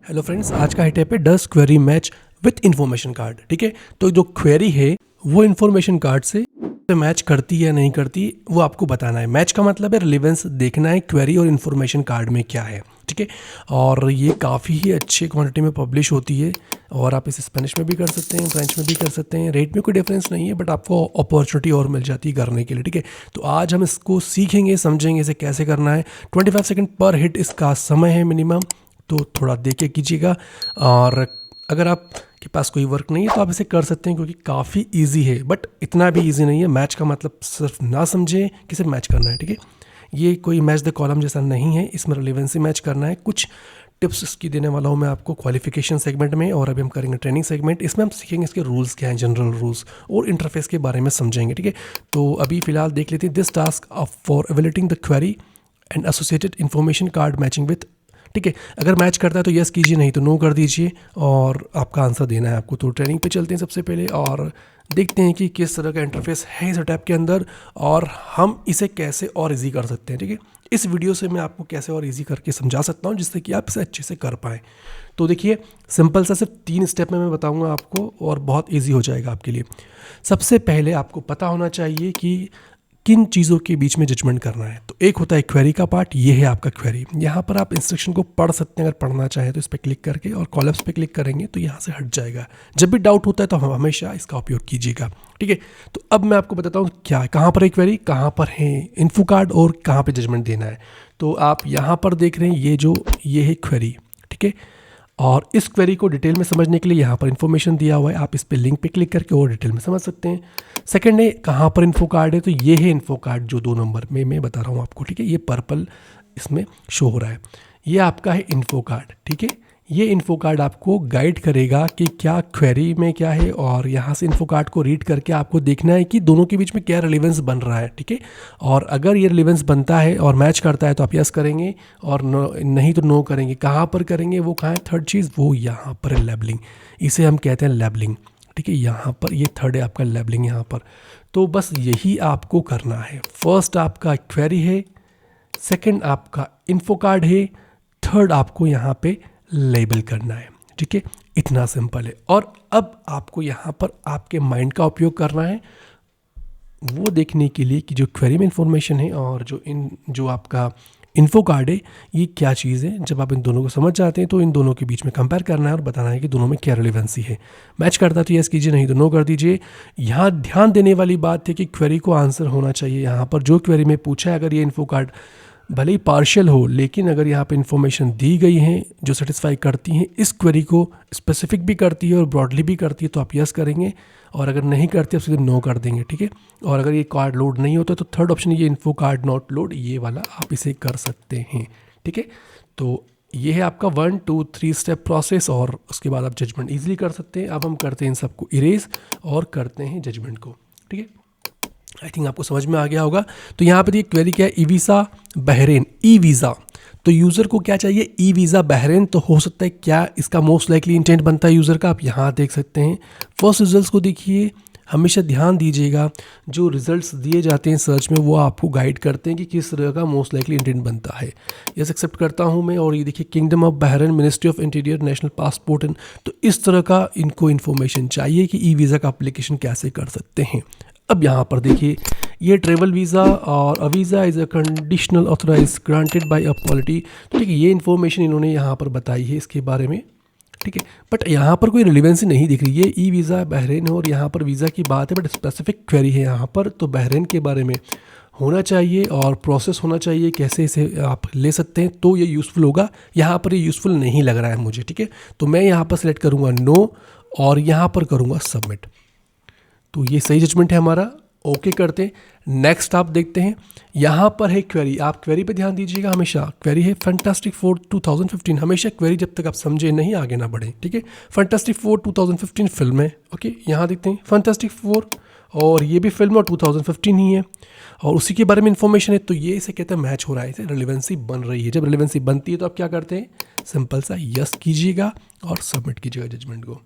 Hello friends, आज का hit है does query match with information card. ठीक है, तो जो क्वेरी है वो इन्फॉर्मेशन कार्ड से मैच करती है या नहीं करती वो आपको बताना है। मैच का मतलब है रिलेवेंस देखना है क्वेरी और इन्फॉर्मेशन कार्ड में क्या है। ठीक है, और ये काफ़ी ही अच्छे क्वांटिटी में पब्लिश होती है और आप इसे स्पेनिश में भी कर सकते हैं, फ्रेंच में भी कर सकते हैं। रेट में कोई डिफरेंस नहीं है, बट आपको अपॉर्चुनिटी और मिल जाती है करने के लिए। ठीक है, तो आज हम इसको सीखेंगे, समझेंगे इसे कैसे करना है। 25 सेकेंड पर हिट इसका समय है मिनिमम, तो थोड़ा देख के कीजिएगा। और अगर आप के पास कोई वर्क नहीं है तो आप इसे कर सकते हैं, क्योंकि काफ़ी इजी है, बट इतना भी इजी नहीं है। मैच का मतलब सिर्फ ना समझें कि सिर्फ मैच करना है। ठीक है, ये कोई मैच द कॉलम जैसा नहीं है, इसमें रिलेवेंसी मैच करना है। कुछ टिप्स इसकी देने वाला हूँ मैं आपको क्वालिफिकेशन सेगमेंट में, और अभी हम करेंगे ट्रेनिंग सेगमेंट। इसमें हम सीखेंगे इसके रूल्स क्या हैं, जनरल रूल्स, और इंटरफेस के बारे में समझेंगे। ठीक है, तो अभी फिलहाल देख लेते हैं। This task for evaluating the query and associated information card matching with. ठीक है, अगर मैच करता है तो यस कीजिए, नहीं तो नो कर दीजिए, और आपका आंसर देना है आपको। तो ट्रेनिंग पे चलते हैं सबसे पहले और देखते हैं कि किस तरह का इंटरफेस है इस टैब के अंदर, और हम इसे कैसे और इजी कर सकते हैं। ठीक है, इस वीडियो से मैं आपको कैसे और इजी करके समझा सकता हूँ जिससे कि आप इसे अच्छे से कर पाएँ। तो देखिए, सिंपल सा सिर्फ 3 स्टेप में मैं बताऊँगा आपको, और बहुत ईजी हो जाएगा आपके लिए। सबसे पहले आपको पता होना चाहिए कि किन चीज़ों के बीच में जजमेंट करना है। तो एक होता है क्वेरी का पार्ट, ये है आपका क्वेरी। यहाँ पर आप इंस्ट्रक्शन को पढ़ सकते हैं अगर पढ़ना चाहें तो, इस पर क्लिक करके, और कॉलम्स पे क्लिक करेंगे तो यहाँ से हट जाएगा। जब भी डाउट होता है तो हम हमेशा इसका उपयोग कीजिएगा। ठीक है, तो अब मैं आपको बताता हूँ क्या है, कहाँ पर है क्वेरी, कहाँ पर है इन्फो कार्ड, और कहाँ पर जजमेंट देना है। तो आप यहाँ पर देख रहे हैं ये है क्वेरी। ठीक है, और इस क्वेरी को डिटेल में समझने के लिए यहाँ पर इन्फॉर्मेशन दिया हुआ है, आप इस पर लिंक पे क्लिक करके और डिटेल में समझ सकते हैं। सेकंड है कहाँ पर इन्फो कार्ड है, तो ये है इन्फो कार्ड जो 2 नंबर में मैं बता रहा हूँ आपको। ठीक है, ये पर्पल इसमें शो हो रहा है, ये आपका है इन्फो कार्ड। ठीक है, ये इन्फो कार्ड आपको गाइड करेगा कि क्या क्वेरी में क्या है, और यहाँ से इन्फो कार्ड को रीड करके आपको देखना है कि दोनों के बीच में क्या रिलेवेंस बन रहा है। ठीक है, और अगर ये रिलेवेंस बनता है और मैच करता है तो आप यस करेंगे, और नहीं तो नो करेंगे। कहाँ पर करेंगे, वो कहाँ है थर्ड चीज़, वो यहाँ पर है लेबलिंग, इसे हम कहते हैं लेबलिंग। ठीक है, यहाँ पर ये थर्ड है आपका लेबलिंग यहाँ पर। तो बस यही आपको करना है। फर्स्ट आपका क्वेरी है, सेकंड आपका इन्फो कार्ड है, थर्ड आपको यहाँ पे लेबल करना है। ठीक है, इतना सिंपल है। और अब आपको यहाँ पर आपके माइंड का उपयोग करना है, वो देखने के लिए कि जो क्वेरी में इंफॉर्मेशन है और जो आपका इन्फो कार्ड है ये क्या चीज़ है। जब आप इन दोनों को समझ जाते हैं तो इन दोनों के बीच में कंपेयर करना है और बताना है कि दोनों में क्या रिलेवेंसी है। मैच करता तो यस कीजिए, नहीं तो नो कर दीजिए। यहाँ ध्यान देने वाली बात है कि क्वेरी को आंसर होना चाहिए। यहाँ पर जो क्वेरी में पूछा है, अगर ये इन्फो कार्ड भले ही पार्शियल हो, लेकिन अगर यहाँ पे इन्फॉर्मेशन दी गई हैं जो सेटिस्फाई करती हैं, इस क्वेरी को स्पेसिफिक भी करती है और ब्रॉडली भी करती है, तो आप यस करेंगे, और अगर नहीं करती आप सीधे नो कर देंगे। ठीक है, और अगर ये कार्ड लोड नहीं होता तो थर्ड ऑप्शन ये इन्फो कार्ड नॉट लोड, ये वाला आप इसे कर सकते हैं। ठीक है, तो ये है आपका 1 2 3 स्टेप प्रोसेस, और उसके बाद आप जजमेंट ईजिली कर सकते हैं। अब हम करते हैं इन सबको इरेज और करते हैं जजमेंट को। ठीक है, आई थिंक आपको समझ में आ गया होगा। तो यहाँ पर ये क्वेरी क्या है, e visa Bahrain, e visa. तो यूज़र को क्या चाहिए, ई वीज़ा बहरेन। तो हो सकता है क्या इसका मोस्ट लाइकली इंटेंट बनता है यूज़र का, आप यहाँ देख सकते हैं। फर्स्ट रिजल्ट्स को देखिए, हमेशा ध्यान दीजिएगा जो रिजल्ट्स दिए जाते हैं सर्च में वो आपको गाइड करते हैं कि किस तरह का मोस्ट लाइकली इंटेंट बनता है। यस एक्सेप्ट करता हूँ मैं, और ये देखिए kingdom of Bahrain, ministry of interior, national passport and. तो इस तरह का इनको इन्फॉर्मेशन चाहिए कि ई वीज़ा का अप्लीकेशन कैसे कर सकते हैं। अब यहाँ पर देखिए ये ट्रेवल वीज़ा और a visa is a conditional authorise granted by a polity. तो ठीक है, ये इन्फॉर्मेशन इन्होंने यहाँ पर बताई है इसके बारे में। ठीक है, बट यहाँ पर कोई रिलेवेंसी नहीं दिख रही है। ई वीज़ा बहरेन है और यहाँ पर वीज़ा की बात है, बट स्पेसिफिक क्वेरी है यहाँ पर, तो बहरेन के बारे में होना चाहिए और प्रोसेस होना चाहिए, कैसे इसे आप ले सकते हैं तो ये यूज़फुल होगा। यहाँ पर ये यूज़फुल नहीं लग रहा है मुझे। ठीक है, तो मैं यहाँ पर सेलेक्ट करूँगा नो, और यहाँ पर करूँगा सबमिट। तो ये सही जजमेंट है हमारा। ओके करते हैं, नेक्स्ट आप देखते हैं। यहाँ पर है क्वेरी, आप क्वेरी पे ध्यान दीजिएगा हमेशा। क्वेरी है फैंटास्टिक 4 2015। हमेशा क्वेरी जब तक आप समझे नहीं आगे ना बढ़े। ठीक है, फैंटास्टिक 4 2015 फिल्म है। ओके, यहाँ देखते हैं फैंटास्टिक 4, और ये भी फिल्म और 2015 ही है, और उसी के बारे में इंफॉर्मेशन है। तो ये इसे कहते हैं मैच हो रहा है, इसे रिलेवेंसी बन रही है। जब रिलेवेंसी बनती है तो आप क्या करते हैं, सिंपल सा यस कीजिएगा और सबमिट कीजिएगा जजमेंट को।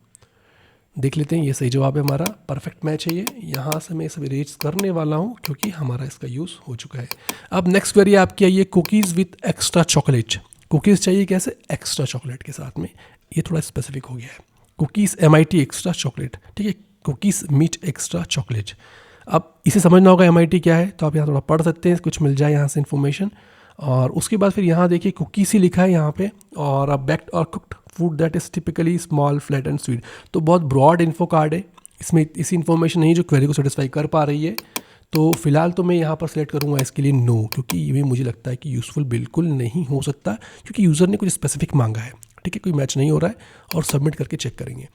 देख लेते हैं, ये सही जवाब है हमारा, परफेक्ट मैच है ये। यहाँ से मैं सब इरेज करने वाला हूँ क्योंकि हमारा इसका यूज़ हो चुका है। अब नेक्स्ट क्वेरी आपकी आई है cookies with extra chocolate. Cookies चाहिए कैसे, एक्स्ट्रा चॉकलेट के साथ में, ये थोड़ा स्पेसिफिक हो गया है। कुकीज़ MIT एक्स्ट्रा चॉकलेट, ठीक है, कुकीज़ मीट एक्स्ट्रा चॉकलेट। अब इसे समझना होगा MIT क्या है, तो आप यहाँ थोड़ा पढ़ सकते हैं, कुछ मिल जाए यहाँ से इन्फॉर्मेशन। और उसके बाद फिर यहाँ देखिए कुकीज़ ही लिखा है यहाँ पे, और अब बेक्ड और cooked food that is typically small flat and sweet. तो बहुत ब्रॉड इन्फो कार्ड है, इसमें इसी इन्फॉर्मेशन नहीं जो क्वेरी को सेटिस्फाई कर पा रही है। तो फिलहाल तो मैं यहाँ पर सेलेक्ट करूँगा इसके लिए नो, क्योंकि ये भी मुझे लगता है कि यूज़फुल बिल्कुल नहीं हो सकता, क्योंकि यूज़र ने कुछ स्पेसिफिक मांगा है, ठीक है, कोई मैच नहीं हो रहा है। और सबमिट करके चेक करेंगे।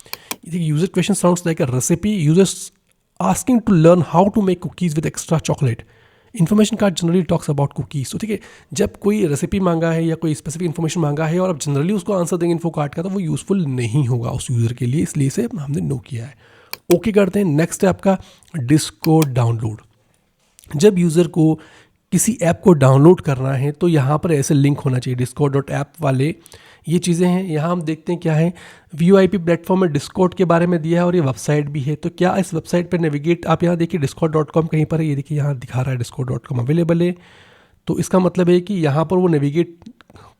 देखिए user question sounds like a recipe, users asking to learn how to make cookies with extra chocolate. Information card generally talks about cookies. तो ठीक है, जब कोई रेसिपी मांगा है या कोई स्पेसिफिक इन्फॉर्मेशन मांगा है और आप जनरली उसको आंसर देंगे इन्फो कार्ड का, तो वो यूज़फुल नहीं होगा उस यूज़र के लिए, इसलिए इसे हमने नो किया है। ओके करते हैं। नेक्स्ट है आपका डिस्कॉर्ड डाउनलोड। जब यूज़र को किसी ऐप को डाउनलोड करना है तो यहाँ पर ऐसे लिंक होना चाहिए, discord.app वाले ये चीज़ें हैं। यहाँ हम देखते हैं क्या है, VoIP प्लेटफॉर्म में डिस्कॉर्ड के बारे में दिया है और ये वेबसाइट भी है। तो क्या इस वेबसाइट पर नेविगेट, आप यहाँ देखिए discord.com कहीं पर है, ये देखिए यहाँ दिखा रहा है discord.com अवेलेबल है। तो इसका मतलब है कि यहाँ पर वो नेविगेट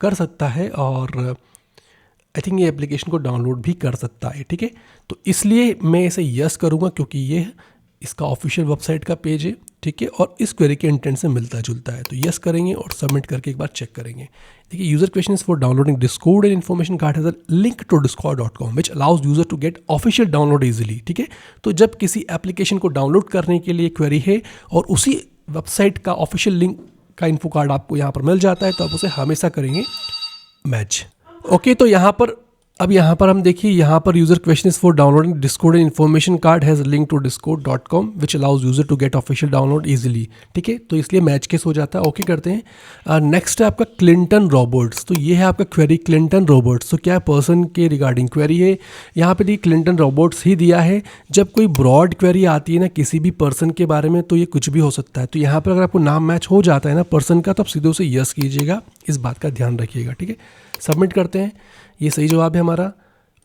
कर सकता है और आई थिंक ये एप्लीकेशन को डाउनलोड भी कर सकता है, ठीक है। तो इसलिए मैं इसे यस करूँगा, क्योंकि ये इसका ऑफिशियल वेबसाइट का पेज है, ठीक है, और इस क्वेरी के इंटेंट से मिलता जुलता है। तो यस करेंगे और सबमिट करके एक बार चेक करेंगे। देखिए user question is for downloading Discord and information card has a link to discord.com which allows user to get official download easily, ठीक है। तो जब किसी एप्लीकेशन को डाउनलोड करने के लिए क्वेरी है और उसी वेबसाइट का ऑफिशियल लिंक का इन्फो कार्ड आपको यहाँ पर मिल जाता है, तो आप उसे हमेशा करेंगे मैच। ओके, तो यहाँ पर हम देखिए, यहाँ पर user question is for downloading Discord and information card has link to discord.com which allows user to get official download easily, ठीक है। तो इसलिए मैच केस हो जाता है। ओके करते हैं। नेक्स्ट है आपका क्लिंटन रॉबर्ट्स। तो ये है आपका क्वेरी क्लिंटन रॉबर्ट्स। तो क्या पर्सन के रिगार्डिंग क्वेरी है, यहाँ पे क्लिंटन रॉबर्ट्स ही दिया है। जब कोई ब्रॉड क्वेरी आती है ना किसी भी पर्सन के बारे में, तो ये कुछ भी हो सकता है। तो यहाँ पर अगर आपको नाम मैच हो जाता है ना पर्सन का, तो आप सीधे उसे यस कीजिएगा, इस बात का ध्यान रखिएगा, ठीक है। सबमिट करते हैं, ये सही जवाब है हमारा।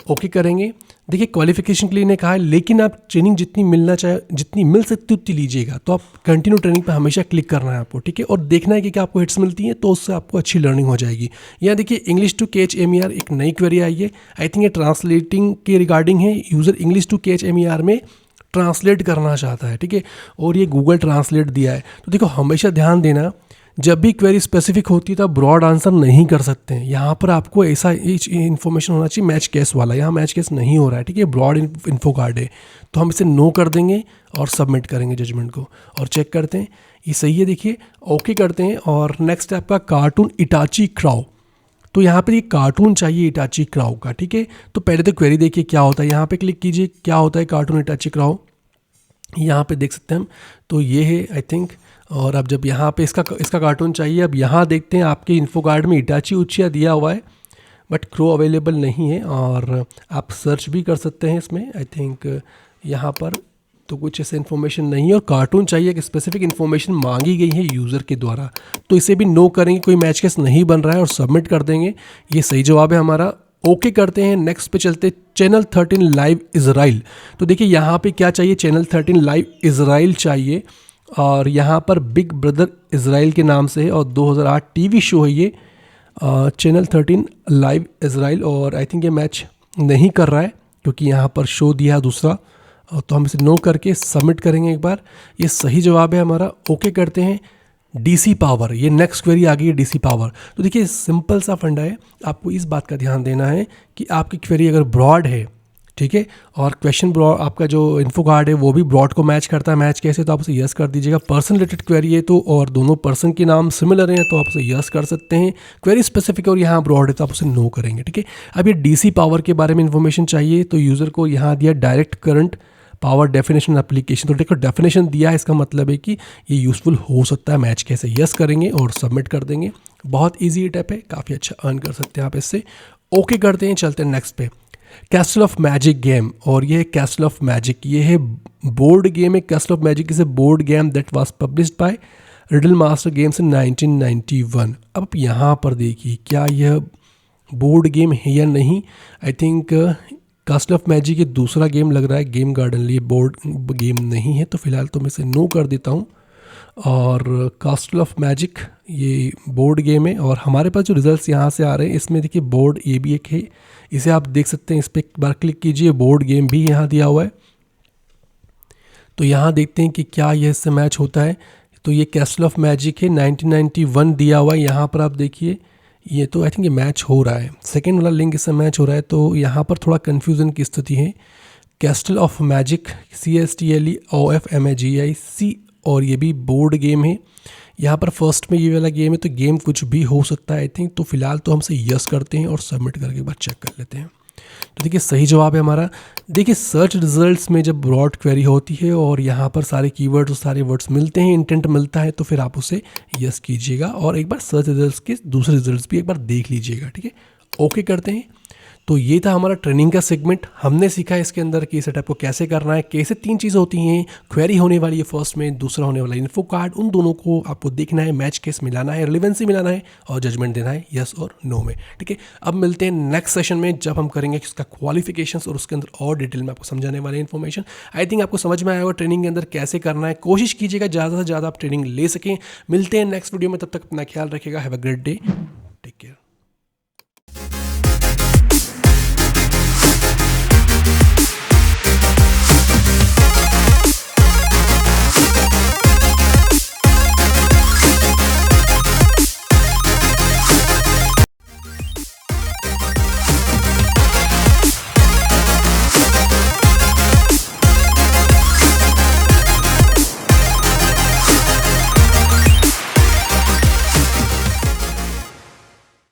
ओके करेंगे। देखिए क्वालिफिकेशन के लिए ने कहा है, लेकिन आप ट्रेनिंग जितनी मिल सकती उतनी लीजिएगा। तो आप कंटिन्यू ट्रेनिंग पे हमेशा क्लिक करना है आपको, ठीक है, और देखना है कि क्या आपको हिट्स मिलती हैं, तो उससे आपको अच्छी लर्निंग हो जाएगी। यहाँ देखिए इंग्लिश टू कैच MER एक नई क्वेरी आई है। आई थिंक ये ट्रांसलेटिंग के रिगार्डिंग है। User English to catch MER में ट्रांसलेट करना चाहता है, ठीक है, और ये गूगल ट्रांसलेट दिया है। तो देखो हमेशा ध्यान देना, जब भी क्वेरी स्पेसिफिक होती है तो आप ब्रॉड आंसर नहीं कर सकते हैं। यहाँ पर आपको ऐसा इन्फॉर्मेशन होना चाहिए मैच केस वाला, यहाँ मैच केस नहीं हो रहा है, ठीक है, ब्रॉड इन्फो कार्ड है। तो हम इसे नो कर देंगे और सबमिट करेंगे जजमेंट को और चेक करते हैं ये सही है। देखिए ओके करते हैं। और नेक्स्ट है आपका कार्टून इटाची क्राउ। तो यहाँ पर ये कार्टून चाहिए इटाची क्राउ का, ठीक है। तो पहले तो क्वेरी देखिए क्या होता है, यहाँ पे क्लिक कीजिए, क्या होता है कार्टून इटाची क्राउ, यहाँ पे देख सकते हैं हम। तो ये है आई थिंक, और अब जब यहाँ पे इसका कार्टून चाहिए, अब यहाँ देखते हैं आपके इन्फो कार्ड में इटाची उचिया दिया हुआ है, बट क्रो अवेलेबल नहीं है। और आप सर्च भी कर सकते हैं इसमें, आई थिंक यहाँ पर तो कुछ ऐसे इन्फॉर्मेशन नहीं है। और कार्टून चाहिए कि स्पेसिफिक इन्फॉर्मेशन मांगी गई है यूज़र के द्वारा, तो इसे भी नो करेंगे, कोई मैच केस नहीं बन रहा है, और सबमिट कर देंगे। ये सही जवाब है हमारा। ओके करते हैं। नेक्स्ट पे चलते, चैनल 13 लाइव इज़राइल। तो देखिए यहाँ पे क्या चाहिए, चैनल 13 लाइव इज़राइल चाहिए, और यहाँ पर बिग ब्रदर इज़राइल के नाम से है, और 2008 टीवी शो है ये, चैनल 13 लाइव इज़राइल। और आई थिंक ये मैच नहीं कर रहा है क्योंकि यहाँ पर शो दिया है दूसरा, तो हम इसे नो करके सबमिट करेंगे एक बार। ये सही जवाब है हमारा। ओके करते हैं। DC पावर, ये नेक्स्ट क्वेरी आ गई है DC पावर। तो देखिए सिंपल सा फंडा है, आपको इस बात का ध्यान देना है कि आपकी क्वेरी अगर ब्रॉड है, ठीक है, और क्वेश्चन ब्रॉड, आपका जो इन्फो कार्ड है वो भी ब्रॉड को मैच करता है, मैच कैसे, तो आप उसे यस कर दीजिएगा। पर्सन रिलेटेड क्वेरी है तो, और दोनों पर्सन के नाम सिमिलर हैं, तो आप उसे यस कर सकते हैं। क्वेरी स्पेसिफिक और यहाँ ब्रॉड है तो आप उसे नो करेंगे, ठीक है। अब ये DC पावर के बारे में इन्फॉर्मेशन चाहिए, तो यूज़र को यहाँ दिया direct current power definition application. तो देखो डेफिनेशन दिया है, इसका मतलब है कि ये यूज़फुल हो सकता है मैच कैसे। यस करेंगे और सबमिट कर देंगे। बहुत ईजी टैप है, काफ़ी अच्छा अर्न कर सकते हैं आप इससे। ओके करते हैं, चलते हैं नेक्स्ट पे। कैसल ऑफ मैजिक गेम, और ये है कैसल ऑफ मैजिक, ये है बोर्ड गेम है। Castle of magic is a board game that was published by Riddle Master games in 1991। अब यहाँ पर देखिए क्या यह बोर्ड गेम है या नहीं। I think castle of magic ये दूसरा गेम लग रहा है, गेम गार्डन, लिए बोर्ड गेम नहीं है, तो फिलहाल तो मैं इसे नो कर देता हूँ। और कास्टल ऑफ मैजिक ये बोर्ड गेम है। और हमारे पास जो रिजल्ट्स यहाँ से आ रहे हैं इसमें देखिए बोर्ड ये भी एक है, इसे आप देख सकते हैं, इस पर एक बार क्लिक कीजिए, बोर्ड गेम भी यहाँ दिया हुआ है। तो यहाँ देखते हैं कि क्या ये इससे मैच होता है। तो ये कैस्टल ऑफ मैजिक है, 1991 दिया हुआ है। यहाँ पर आप देखिए ये तो आई थिंक ये मैच हो रहा है, सेकेंड वाला लिंक इससे मैच हो रहा है। तो यहाँ पर थोड़ा कन्फ्यूज़न की स्थिति है। कैस्टल ऑफ मैजिक CSTLEOFMAGIC, और ये भी बोर्ड गेम है। यहाँ पर फर्स्ट में ये वाला गेम है, तो गेम कुछ भी हो सकता है आई थिंक। तो फिलहाल तो हमसे यस करते हैं और सबमिट करके एक बार चेक कर लेते हैं। तो देखिए सही जवाब है हमारा। देखिए सर्च रिजल्ट्स में जब ब्रॉड क्वेरी होती है और यहाँ पर सारे कीवर्ड्स और सारे वर्ड्स मिलते हैं, इंटेंट मिलता है, तो फिर आप उसे यस कीजिएगा और एक बार सर्च रिजल्ट्स के दूसरे रिजल्ट्स भी एक बार देख लीजिएगा, ठीक है। ओके करते हैं। तो ये था हमारा ट्रेनिंग का सेगमेंट। हमने सीखा इसके अंदर कि सेटअप को कैसे करना है, कैसे 3 चीज़ होती हैं, क्वेरी होने वाली है फर्स्ट में, दूसरा होने वाला इन्फो कार्ड, उन दोनों को आपको देखना है, मैच केस मिलाना है, रिलेवेंसी मिलाना है और जजमेंट देना है यस और नो में, ठीक है। अब मिलते हैं नेक्स्ट सेशन में जब हम करेंगे उसका क्वालिफिकेशंस और उसके अंदर और डिटेल में आपको समझाने वाले इन्फॉर्मेशन। आई थिंक आपको समझ में आया होगा ट्रेनिंग के अंदर कैसे करना है। कोशिश कीजिएगा ज़्यादा से ज़्यादा आप ट्रेनिंग ले सकें। मिलते हैं नेक्स्ट वीडियो में, तब तक अपना ख्याल रखिएगा। Have a great day.